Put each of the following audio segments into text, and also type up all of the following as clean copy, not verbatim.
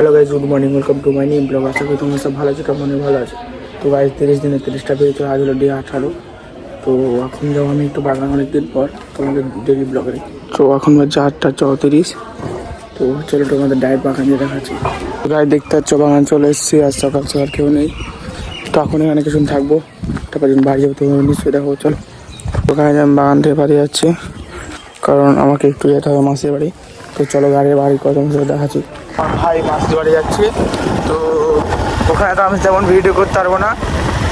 Hello guys, good morning, welcome to my new blog. আশা করি তোমরা সব ভালো আছো, মনে ভালো আছে। তো গাইজ 30 দিনে 30টা পেয়েছো, আজ হলো ডে 18। তো এখন যাবো আমি একটু বাগান অনেকদিন পর তোমাদের ডেলি ব্লগে। তো এখন বাজছে 8:34। তো চলো তোমাদের ডায়েট বাগান দিয়ে দেখাচ্ছি। তো গাইজ দেখতে পাচ্ছ বাগান চলে এসেছি, আজ সকাল সকাল কেউ নেই। তো এখন এখানে কিছুক্ষণ থাকবো, তারপর যখন বাড়ি যাবো তোমাদের নিশ্চয়ই দেখো। চলো তো গাইজ আমি বাগান থেকে বাড়ি যাচ্ছি, কারণ আমাকে একটু যেতে হবে মাসির বাড়ি। তো চলো গাড়ির বাড়ি কত দেখাচ্ছি। আমার ভাই মাসির বাড়ি যাচ্ছে, তো ওখানে তো আমি তেমন ভিডিও করতে পারবো না।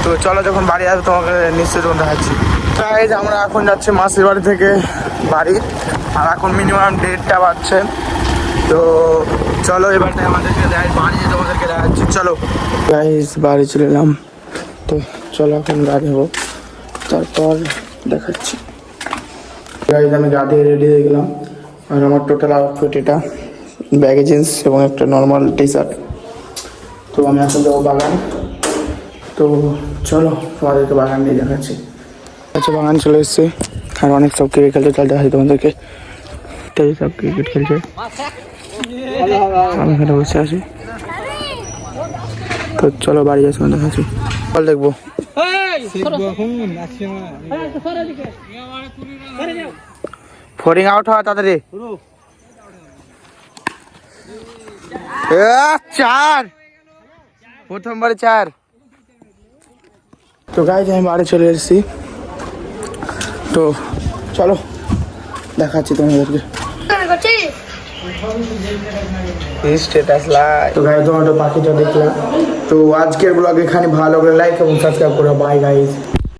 তো চলো যখন বাড়ি আসবে তোমাকে নিশ্চয়ই তখন দেখাচ্ছি। তাই আমরা এখন যাচ্ছি মাসির বাড়ি থেকে বাড়ি, আর এখন মিনিমাম 1:30টা বাজছে। তো চলো এবারটা আমাদেরকে বাড়ি যেতে তোমাদেরকে দেখাচ্ছি। চলো গাইস বাড়ি চলে এলাম। তো চলো এখন গাড়ি হবো, তারপর দেখাচ্ছি। গাইস আমি গা দিয়ে রেডি হয়ে গেলাম, আর আমার টোটাল আউটফিট এটা, ব্যাগি জিন্স এবং একটা নর্মাল টি শার্ট। তো আমি এখন যাবো বাগান। তো চলো তোমাদেরকে বাগান নিয়ে দেখাচ্ছি। আচ্ছা বাগান চলে এসছে, আর অনেক সব ক্রিকেট খেলতে চলতে হয় তোমাদেরকে। সব ক্রিকেট খেলছে, আমি এখানে বসে আছি। তো চলো বাড়ি যাচ্ছি, দেখাচ্ছি। বল দেখবো ফোরিং আউট হওয়া তাড়াতাড়ি। 4 প্রথমবারে 4। তো গাইজ আমি বাড়ি চলে এসেছি, তো চলো দেখাচ্ছি তোমাদেরকে। তো গাইজ তোমার পাখিটা দেখলাম। তো আজকের ব্লগ এখানে, ভালো করে লাইক এবং সাবস্ক্রাইব করো। By guys.